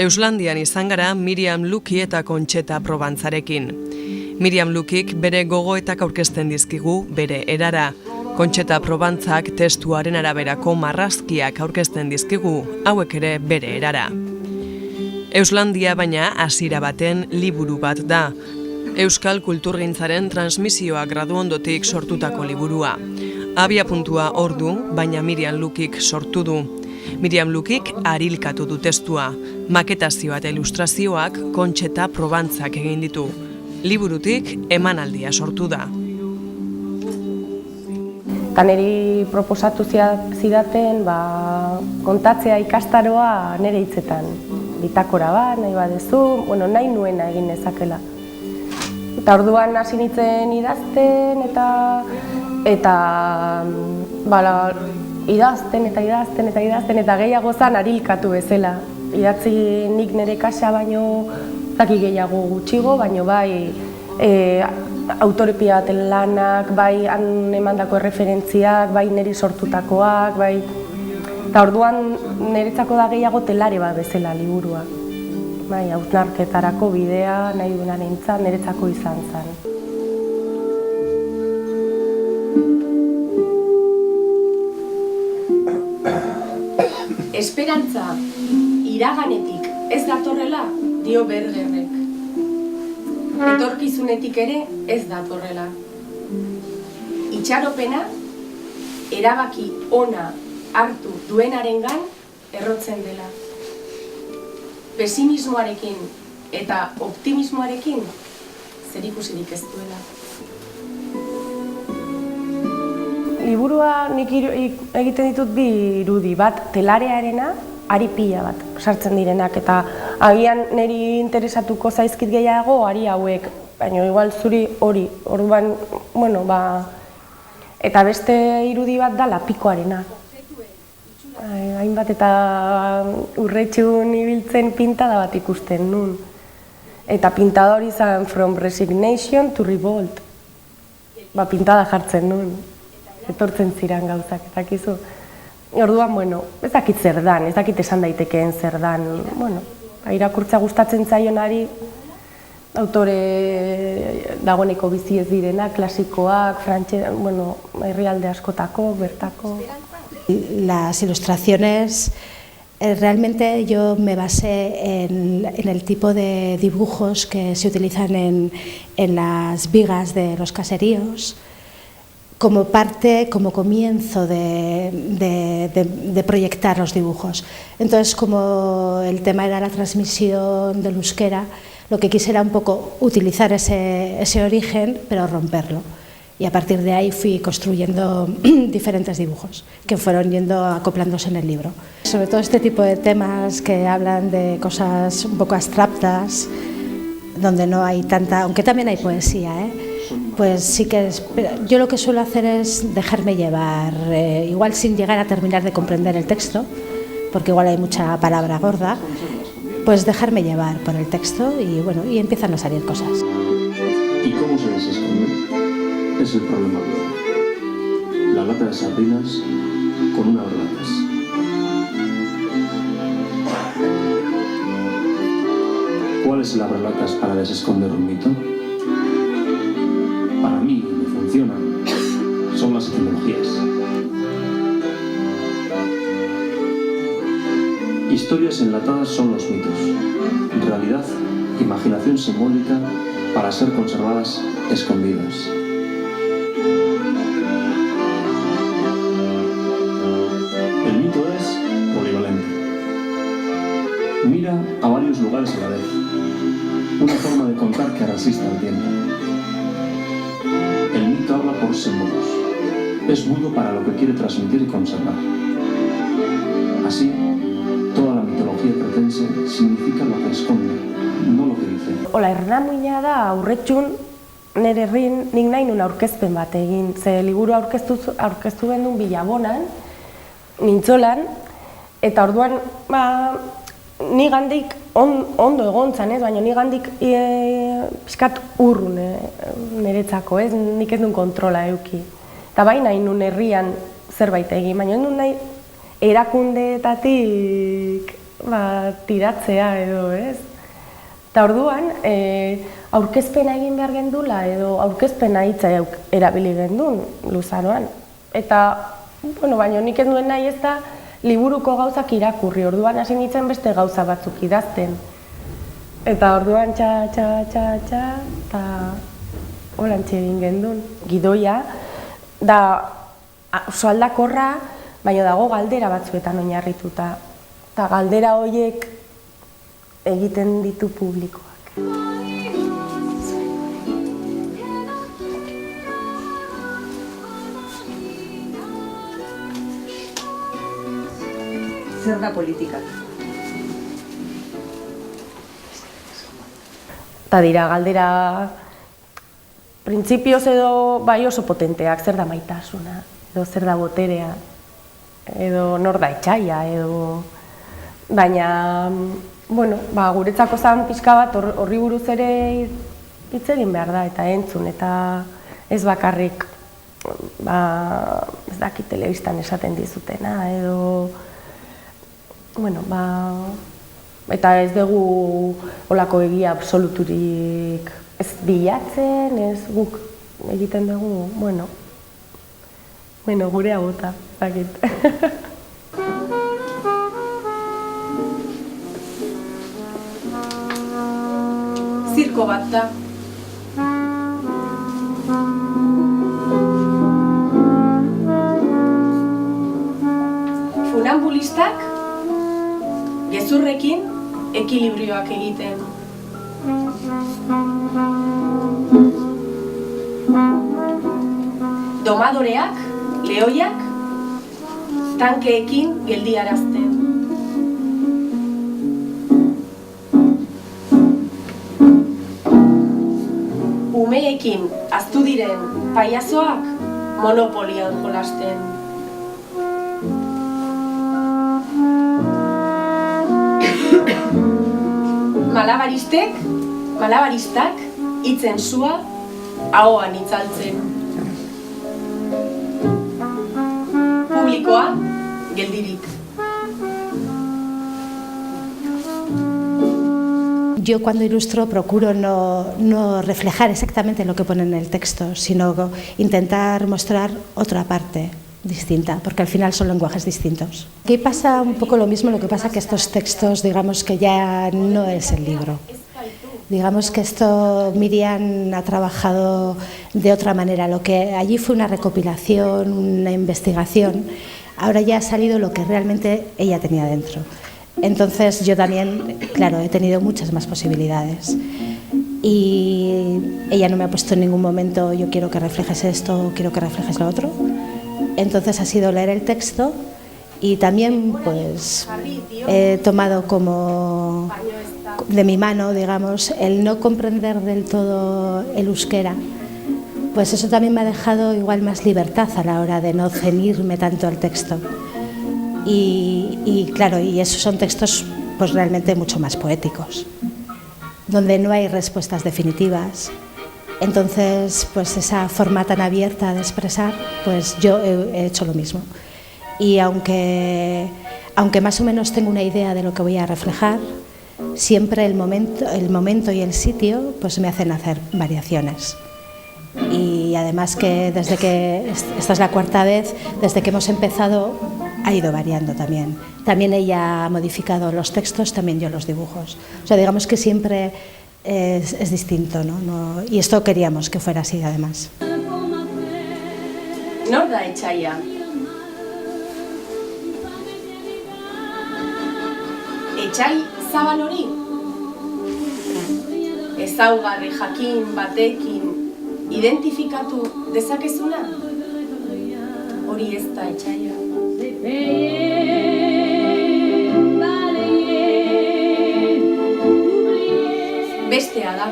Euslandian izan gara Miriam Luki eta Kontxeta Probantzarekin. Miriam Lukik bere gogoetak aurkezten dizkigu bere erara. Kontxeta Probantzak testuaren araberako marrazkiak aurkezten dizkigu, hauek ere bere erara. Euslandia baina hasiera baten liburu bat da. Euskal kulturgintzaren transmisioa gradu ondotik sortutako liburua. Abiapuntua hor du, baina Miriam Lukik sortu du. Miriam Lukik arilkatu du testua. Maketazioa eta ilustrazioak Kontxeta Probantzak egin ditu. Liburutik emanaldia sortu da. Neri proposatu zidaten kontatzea ikastaroa nire hitzetan. Bitakora bat, nahi badezu, nahi nuena egin nezakela. Eta orduan hasi nintzen idazten idazten eta gehiago zan arilkatu bezala. Idatzi nik nire kasa baino zaki gehiago gutxigo, baino bai autore pilaten lanak, bai han emandako referentziak, bai niri sortutakoak, bai. Eta orduan niretzako da gehiago telare bat bezala liburua. Bai, hausnarketarako bidea nahi duenarentzat niretzako izan zen. Esperantza iraganetik ez datorrela, dio Bergerrek. Etorkizunetik ere ez datorrela. Itxaropena erabaki ona hartu duenarengan errotzen dela. Pesimismoarekin eta optimismoarekin zerikusirik ez duela. Liburua nik egiten ditut bi irudi bat, telarearena, ari pila bat sartzen direnak, eta agian niri interesatuko zaizkit gehiago ari hauek, baina igual zuri hori, orduan, eta beste irudi bat da lapikoarena. Hainbat eta urretxun ibiltzen pintada bat ikusten nun. Eta pintada hori zen From Resignation to Revolt. Pintada jartzen nun. Etortzen ziren gauzak, etakizu. Orduan, ez dakit zer dan, ez dakit esan daitekeen zer dan. Irakurtza gustatzen zaionari, autore dagoeneko bizi ez direna, klasikoak, herrialde askotako, bertako. Las ilustraciones, realmente yo me basé en el tipo de dibujos que se utilizan en las vigas de los caseríos, como comienzo de proyectar los dibujos. Entonces, como el tema era la transmisión del euskera, lo que quise era un poco utilizar ese origen, pero romperlo. Y a partir de ahí fui construyendo diferentes dibujos que fueron acoplándose en el libro. Sobre todo este tipo de temas que hablan de cosas un poco abstractas, donde no hay tanta, aunque también hay poesía, pues sí que yo lo que suelo hacer es dejarme llevar, igual sin llegar a terminar de comprender el texto, porque igual hay mucha palabra gorda, pues dejarme llevar por el texto y empiezan a salir cosas. ¿Y cómo se les esconde? Es el problema de hoy. La lata de sardinas con una berlatas. ¿Cuál es la berlatas para desesconder un mito? Para mí, me funciona, son las etimologías. Historias enlatadas son los mitos. Realidad, imaginación simbólica para ser conservadas escondidas. El mito es polivalente. Mira a varios lugares a la vez. Una forma de contar que resiste al tiempo. El mito habla por símbolos. Es mudo para lo que quiere transmitir y conservar. Así, toda la mitología cretense significa lo que esconde, no lo que dice. Hola, ernamuina da aurretxun nire herrin nik nahi nun aurkezpen bat egin. Ze liburu aurkeztu genuen Bilabonan, nintzolan, eta orduan ni gandik ondo egon zan, baina ni gandik pixkat urrun niretzako, nik ez duen kontrola euki. Eta bai nahi nun herrian zerbait egin, baina nun nahi erakundeetatik tiratzea edo, ez? Eta orduan, aurkezpena egin behar gendula edo aurkezpena hitza erabili gendun luzaroan. Eta, baina nik ez duen nahi ez da liburuko gauzak irakurri, orduan hasi nintzen beste gauza batzuk idazten. Eta orduan eta holantxe egin gendun. Gidoia, da oso aldakorra, baina dago galdera batzuetan oinarrituta. Eta galdera horiek egiten ditu publikoak. Zer da politika? Eta dira, galdera printzipioz edo bai oso potenteak, zer da maitasuna, edo zer da boterea, edo nor da etxaia, edo... Baina, guretzako zan pixka bat horri buruz ere hitz egin behar da, eta entzun, eta ez bakarrik, ez dakit telebistan esaten dizutena, edo... Eta ez dugu olako egia absoluturik ez bilatzen, ez guk egiten dugu, gure agota, dakit. Zirko bat da. Funambulistak gezurrekin ekilibrioak egiten. Domadoreak, lehoiak, tankeekin geldiarazten. Umeekin ahaztu diren pailazoak monopolian jolasten. Malabaristak hitzen sua ahoan itzaltzen. Publikoa geldirik. Yo cuando ilustro procuro no reflejar exactamente lo que pone en el texto, sino intentar mostrar otra parte distinta, porque al final son lenguajes distintos. Aquí pasa un poco lo mismo, lo que pasa que estos textos, digamos que ya no es el libro. Digamos que esto Miriam ha trabajado de otra manera, lo que allí fue una recopilación, una investigación, ahora ya ha salido lo que realmente ella tenía dentro. Entonces yo también, claro, he tenido muchas más posibilidades y ella no me ha puesto en ningún momento yo quiero que reflejes esto, quiero que reflejes lo otro. Entonces ha sido leer el texto y también pues he tomado como de mi mano, digamos, el no comprender del todo el euskera, pues eso también me ha dejado igual más libertad a la hora de no ceñirme tanto al texto. Y claro, y esos son textos pues realmente mucho más poéticos, donde no hay respuestas definitivas. Entonces, pues esa forma tan abierta de expresar, pues yo he hecho lo mismo. Y aunque más o menos tengo una idea de lo que voy a reflejar, siempre el momento y el sitio pues me hacen hacer variaciones. Y además que desde que esta es la cuarta vez, desde que hemos empezado, ha ido variando también. También ella ha modificado los textos, también yo los dibujos. O sea, digamos que siempre es distinto, ¿no? Y esto queríamos que fuera así, además. Nor da etxaia? Etxai zabal hori? Ezaugarri jakin batekin identifikatu dezakezuna? Hori ez da etxaia. Bestea da,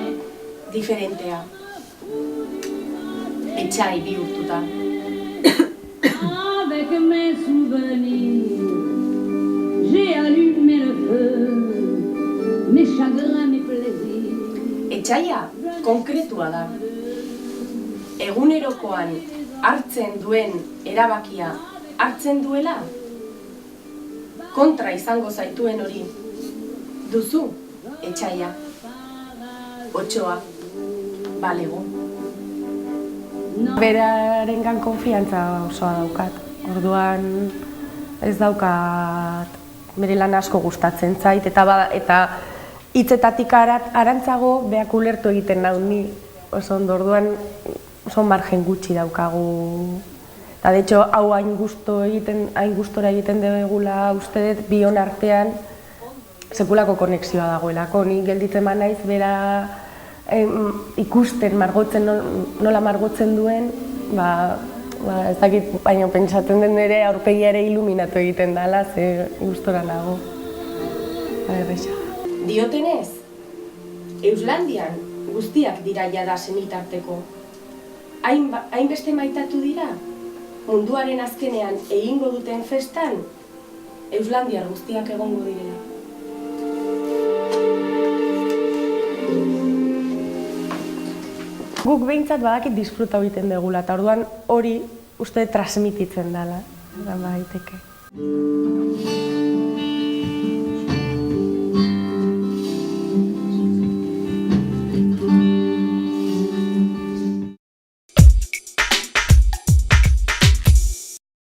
diferentea. Etxai bihurtuta. Avec mes souvenirs, j'ai allumé le feu, mes chagrins, mes plaisirs. Etxaia konkretua da. Egunerokoan hartzen duen erabakia hartzen duela? kontra izango zaituen hori. Duzu, etxaia, otxoa, balego. Berarengan konfiantza osoa daukat. Orduan ez daukat bere lan asko gustatzen zait eta hitzetatik arantzago beak ulertu egiten nau ni. Oso ondo, orduan oso margen gutxi daukagu. Eta de hecho hau hain gustora egiten dugula uste dut bion artean sekulako konexioa dagoelako. Ni gelditzen naiz bera ikusten nola margotzen duen, ez dakit, baina pentsatzen den ere aurpegia ere iluminatu egiten dela, ze gustora nago. Diotenez, Euslandian guztiak dira jada senitarteko. Hainbeste maitatu dira, munduaren azkenean egingo duten festan, Euslandiar guztiak egongo direla. Guk behintzat badakit disfruta egiten dugula, eta orduan hori uste transmititzen dela. Daiteke.